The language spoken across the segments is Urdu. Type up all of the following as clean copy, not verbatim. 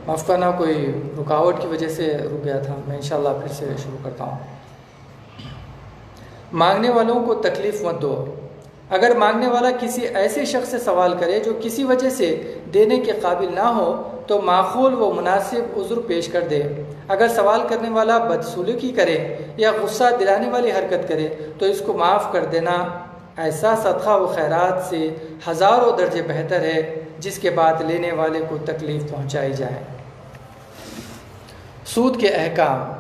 معاف کرنا، کوئی رکاوٹ کی وجہ سے رک گیا تھا. میں انشاءاللہ پھر سے شروع کرتا ہوں. مانگنے والوں کو تکلیف مت دو. اگر مانگنے والا کسی ایسے شخص سے سوال کرے جو کسی وجہ سے دینے کے قابل نہ ہو تو معقول و مناسب عذر پیش کر دے. اگر سوال کرنے والا بدسلوکی کرے یا غصہ دلانے والی حرکت کرے تو اس کو معاف کر دینا ایسا صدقہ و خیرات سے ہزاروں درجے بہتر ہے جس کے بعد لینے والے کو تکلیف پہنچائی جائے. سود کے احکام.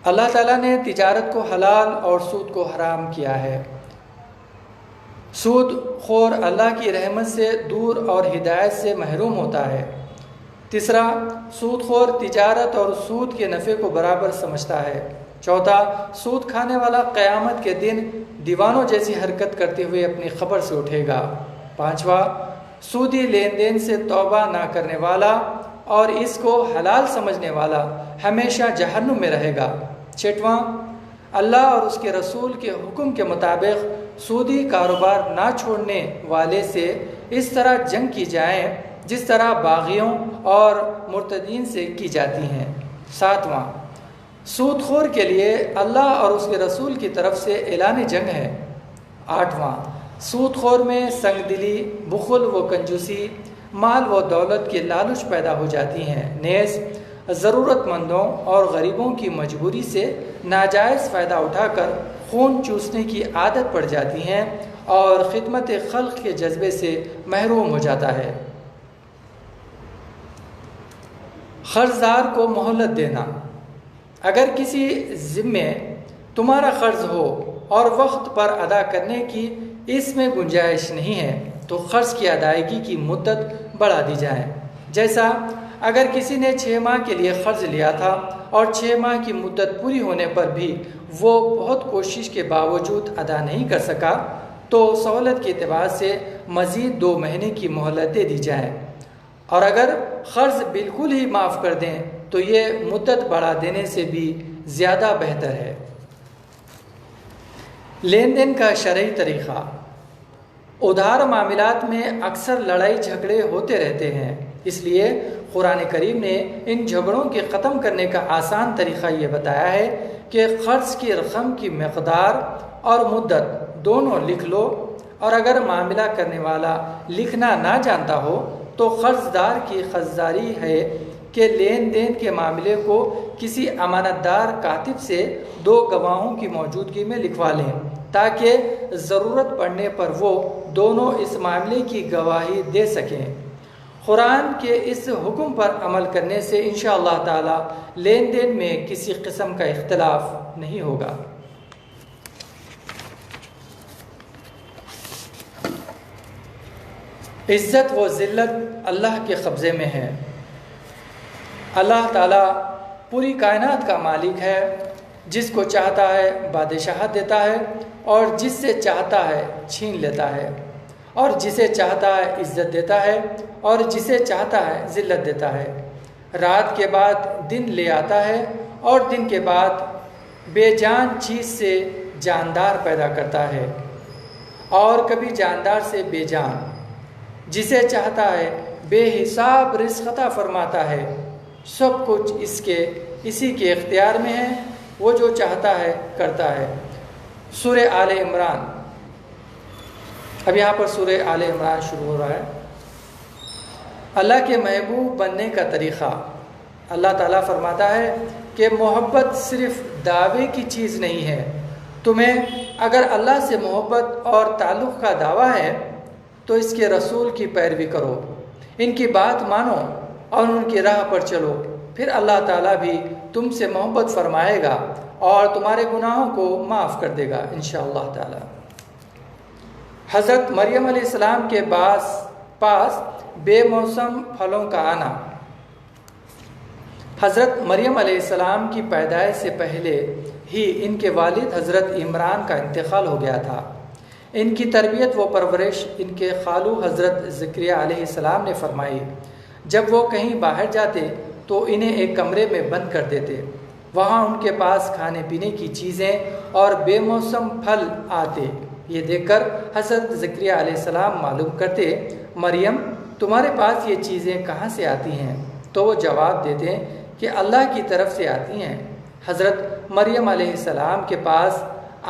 اللہ تعالیٰ نے تجارت کو حلال اور سود کو حرام کیا ہے. سود خور اللہ کی رحمت سے دور اور ہدایت سے محروم ہوتا ہے. تیسرا، سود خور تجارت اور سود کے نفع کو برابر سمجھتا ہے. چوتھا، سود کھانے والا قیامت کے دن دیوانوں جیسی حرکت کرتے ہوئے اپنی قبر سے اٹھے گا. پانچواں، سودی لین دین سے توبہ نہ کرنے والا اور اس کو حلال سمجھنے والا ہمیشہ جہنم میں رہے گا. چھٹواں، اللہ اور اس کے رسول کے حکم کے مطابق سودی کاروبار نہ چھوڑنے والے سے اس طرح جنگ کی جائے جس طرح باغیوں اور مرتدین سے کی جاتی ہیں. ساتواں، سود خور کے لیے اللہ اور اس کے رسول کی طرف سے اعلان جنگ ہے. آٹھواں، سود خور میں سنگ دلی، بخل و کنجوسی، مال و دولت کی لالچ پیدا ہو جاتی ہیں. نیز ضرورت مندوں اور غریبوں کی مجبوری سے ناجائز فائدہ اٹھا کر خون چوسنے کی عادت پڑ جاتی ہیں اور خدمت خلق کے جذبے سے محروم ہو جاتا ہے. قرض دار کو مہلت دینا. اگر کسی ذمے تمہارا قرض ہو اور وقت پر ادا کرنے کی اس میں گنجائش نہیں ہے تو قرض کی ادائیگی کی مدت بڑھا دی جائے. جیسا اگر کسی نے 6 ماہ کے لیے قرض لیا تھا اور 6 ماہ کی مدت پوری ہونے پر بھی وہ بہت کوشش کے باوجود ادا نہیں کر سکا تو سہولت کے اعتبار سے مزید 2 مہینے کی مہلت دے دی جائے. اور اگر قرض بالکل ہی معاف کر دیں تو یہ مدت بڑھا دینے سے بھی زیادہ بہتر ہے. لین دین کا شرعی طریقہ. ادھار معاملات میں اکثر لڑائی جھگڑے ہوتے رہتے ہیں، اس لیے قرآن کریم نے ان جھگڑوں کے ختم کرنے کا آسان طریقہ یہ بتایا ہے کہ قرض کی رقم کی مقدار اور مدت دونوں لکھ لو، اور اگر معاملہ کرنے والا لکھنا نہ جانتا ہو تو قرض دار کی قرضداری ہے کہ لین دین کے معاملے کو کسی امانت دار کاتب سے 2 گواہوں کی موجودگی میں لکھوا لیں تاکہ ضرورت پڑنے پر وہ دونوں اس معاملے کی گواہی دے سکیں. قرآن کے اس حکم پر عمل کرنے سے انشاءاللہ تعالی لین دین میں کسی قسم کا اختلاف نہیں ہوگا. عزت و ذلت اللہ کے قبضے میں ہے. اللہ تعالیٰ پوری کائنات کا مالک ہے، جس کو چاہتا ہے بادشاہت دیتا ہے اور جس سے چاہتا ہے چھین لیتا ہے، اور جسے چاہتا ہے عزت دیتا ہے اور جسے چاہتا ہے ذلت دیتا ہے. رات کے بعد دن لے آتا ہے اور دن کے بعد بے جان چیز سے جاندار پیدا کرتا ہے اور کبھی جاندار سے بے جان. جسے چاہتا ہے بے حساب رزق عطا فرماتا ہے. سب کچھ اسی کے اختیار میں ہے، وہ جو چاہتا ہے کرتا ہے. سورہ آل عمران. اب یہاں پر سورہ آل عمران شروع ہو رہا ہے. اللہ کے محبوب بننے کا طریقہ. اللہ تعالیٰ فرماتا ہے کہ محبت صرف دعوے کی چیز نہیں ہے. تمہیں اگر اللہ سے محبت اور تعلق کا دعویٰ ہے تو اس کے رسول کی پیروی کرو، ان کی بات مانو اور ان کی راہ پر چلو، پھر اللہ تعالیٰ بھی تم سے محبت فرمائے گا اور تمہارے گناہوں کو معاف کر دے گا انشاءاللہ تعالیٰ. حضرت مریم علیہ السلام کے پاس بے موسم پھلوں کا آنا. حضرت مریم علیہ السلام کی پیدائش سے پہلے ہی ان کے والد حضرت عمران کا انتقال ہو گیا تھا. ان کی تربیت و پرورش ان کے خالو حضرت زکریا علیہ السلام نے فرمائی. جب وہ کہیں باہر جاتے تو انہیں ایک کمرے میں بند کر دیتے. وہاں ان کے پاس کھانے پینے کی چیزیں اور بے موسم پھل آتے. یہ دیکھ کر حضرت زکریا علیہ السلام معلوم کرتے، مریم تمہارے پاس یہ چیزیں کہاں سے آتی ہیں؟ تو وہ جواب دیتے ہیں کہ اللہ کی طرف سے آتی ہیں۔ حضرت مریم علیہ السلام کے پاس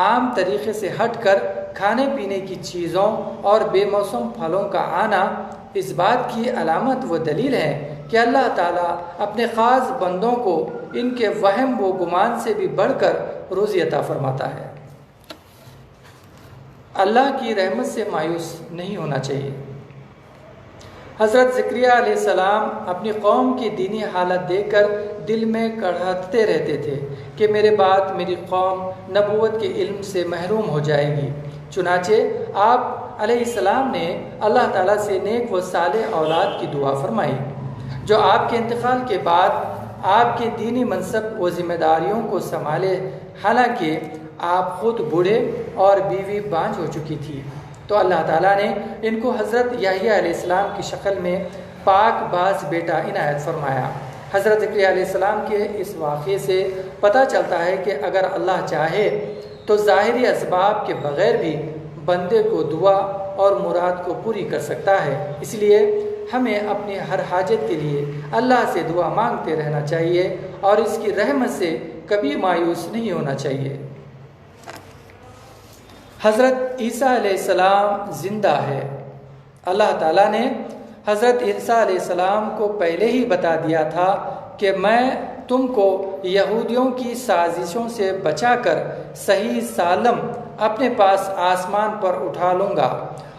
عام طریقے سے ہٹ کر کھانے پینے کی چیزوں اور بے موسم پھلوں کا آنا اس بات کی علامت و دلیل ہے کہ اللہ تعالیٰ اپنے خاص بندوں کو ان کے وہم و گمان سے بھی بڑھ کر روزی عطا فرماتا ہے۔ اللہ کی رحمت سے مایوس نہیں ہونا چاہیے۔ حضرت زکریا علیہ السلام اپنی قوم کی دینی حالت دیکھ کر دل میں کڑھتے رہتے تھے کہ میرے بعد میری قوم نبوت کے علم سے محروم ہو جائے گی۔ چنانچہ آپ علیہ السلام نے اللہ تعالیٰ سے نیک و صالح اولاد کی دعا فرمائی جو آپ کے انتقال کے بعد آپ کے دینی منصب و ذمہ داریوں کو سنبھالے، حالانکہ آپ خود بوڑھے اور بیوی بانجھ ہو چکی تھی۔ تو اللہ تعالیٰ نے ان کو حضرت یحییٰ علیہ السلام کی شکل میں پاک باز بیٹا عنایت فرمایا۔ حضرت زکریا علیہ السلام کے اس واقعے سے پتہ چلتا ہے کہ اگر اللہ چاہے تو ظاہری اسباب کے بغیر بھی بندے کو دعا اور مراد کو پوری کر سکتا ہے۔ اس لیے ہمیں اپنی ہر حاجت کے لیے اللہ سے دعا مانگتے رہنا چاہیے اور اس کی رحمت سے کبھی مایوس نہیں ہونا چاہیے۔ حضرت عیسیٰ علیہ السلام زندہ ہے۔ اللہ تعالیٰ نے حضرت عیسیٰ علیہ السلام کو پہلے ہی بتا دیا تھا کہ میں تم کو یہودیوں کی سازشوں سے بچا کر صحیح سالم اپنے پاس آسمان پر اٹھا لوں گا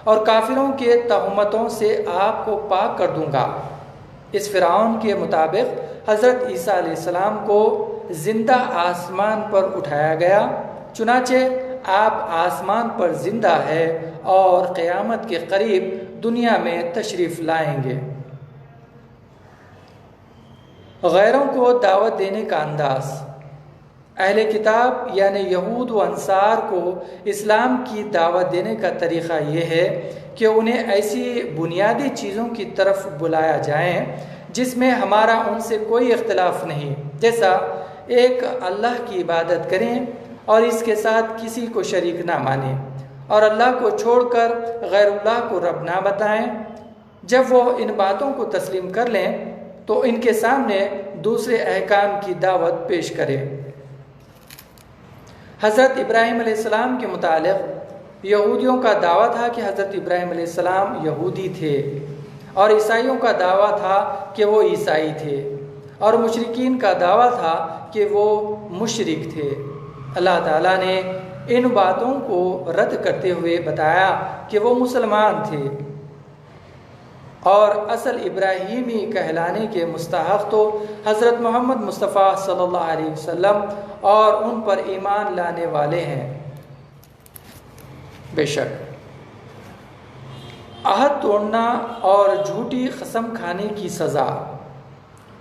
اور کافروں کے تہمتوں سے آپ کو پاک کر دوں گا۔ اس فرعون کے مطابق حضرت عیسیٰ علیہ السلام کو زندہ آسمان پر اٹھایا گیا، چنانچہ آپ آسمان پر زندہ ہے اور قیامت کے قریب دنیا میں تشریف لائیں گے۔ غیروں کو دعوت دینے کا انداز۔ اہل کتاب یعنی یہود و انصار کو اسلام کی دعوت دینے کا طریقہ یہ ہے کہ انہیں ایسی بنیادی چیزوں کی طرف بلایا جائے جس میں ہمارا ان سے کوئی اختلاف نہیں، جیسا ایک اللہ کی عبادت کریں اور اس کے ساتھ کسی کو شریک نہ مانیں اور اللہ کو چھوڑ کر غیر اللہ کو رب نہ بتائیں۔ جب وہ ان باتوں کو تسلیم کر لیں تو ان کے سامنے دوسرے احکام کی دعوت پیش کریں۔ حضرت ابراہیم علیہ السلام کے متعلق یہودیوں کا دعویٰ تھا کہ حضرت ابراہیم علیہ السلام یہودی تھے اور عیسائیوں کا دعویٰ تھا کہ وہ عیسائی تھے اور مشرکین کا دعویٰ تھا کہ وہ مشرک تھے۔ اللہ تعالیٰ نے ان باتوں کو رد کرتے ہوئے بتایا کہ وہ مسلمان تھے اور اصل ابراہیمی کہلانے کے مستحق تو حضرت محمد مصطفیٰ صلی اللہ علیہ وسلم اور ان پر ایمان لانے والے ہیں۔ بے شک عہد توڑنا اور جھوٹی قسم کھانے کی سزا۔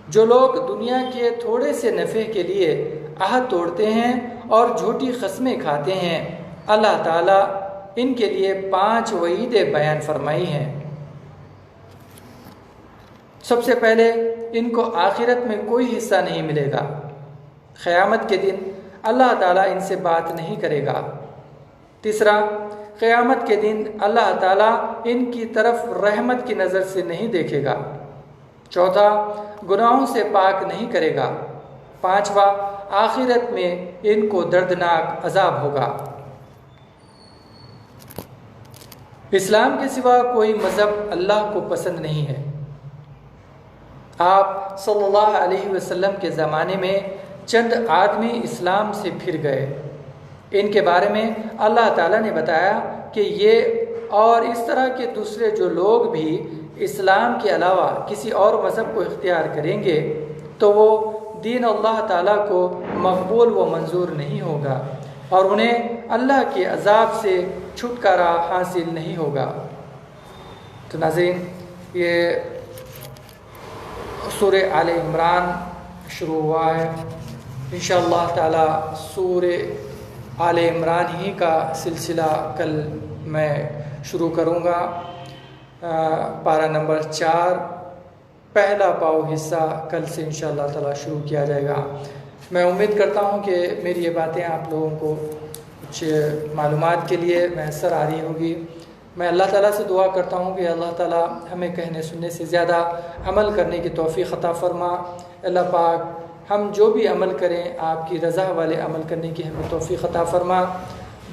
جو لوگ دنیا کے تھوڑے سے نفع کے لیے عہد توڑتے ہیں اور جھوٹی قسمیں کھاتے ہیں، اللہ تعالیٰ ان کے لیے 5 وعیدیں بیان فرمائی ہیں۔ سب سے پہلے ان کو آخرت میں کوئی حصہ نہیں ملے گا۔ قیامت کے دن اللہ تعالیٰ ان سے بات نہیں کرے گا۔ تیسرا، قیامت کے دن اللہ تعالیٰ ان کی طرف رحمت کی نظر سے نہیں دیکھے گا۔ چوتھا، گناہوں سے پاک نہیں کرے گا۔ پانچواں، آخرت میں ان کو دردناک عذاب ہوگا۔ اسلام کے سوا کوئی مذہب اللہ کو پسند نہیں ہے۔ آپ صلی اللہ علیہ وسلم کے زمانے میں چند آدمی اسلام سے پھر گئے۔ ان کے بارے میں اللہ تعالیٰ نے بتایا کہ یہ اور اس طرح کے دوسرے جو لوگ بھی اسلام کے علاوہ کسی اور مذہب کو اختیار کریں گے تو وہ دین اللہ تعالیٰ کو مقبول و منظور نہیں ہوگا اور انہیں اللہ کے عذاب سے چھٹکارا حاصل نہیں ہوگا۔ تو ناظرین، یہ سورہ آل عمران شروع ہوا ہے۔ انشاءاللہ تعالی سورہ آل عمران ہی کا سلسلہ کل میں شروع کروں گا۔ پارہ نمبر 4 پہلا پاؤ حصہ کل سے انشاءاللہ تعالی شروع کیا جائے گا۔ میں امید کرتا ہوں کہ میری یہ باتیں آپ لوگوں کو کچھ معلومات کے لیے میسر آ رہی ہوگی۔ میں اللہ تعالیٰ سے دعا کرتا ہوں کہ اللہ تعالیٰ ہمیں کہنے سننے سے زیادہ عمل کرنے کی توفیق عطا فرما۔ اللہ پاک ہم جو بھی عمل کریں آپ کی رضا والے عمل کرنے کی ہمیں توفیق عطا فرما،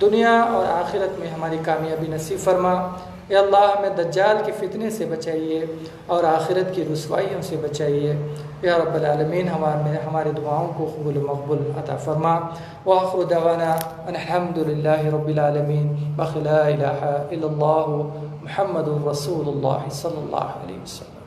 دنیا اور آخرت میں ہماری کامیابی نصیب فرما۔ اے اللہ ہمیں دجال کے فتنے سے بچائیے اور آخرت کی رسوائیوں سے بچائیے۔ یا رب العالمین ہمارے دعاؤں کو قبول و مقبول عطا فرما۔ وآخر دعوانا ان الحمد للہ رب العالمین، باقی لا الہ الا اللہ محمد رسول اللہ صلی اللہ علیہ وسلم۔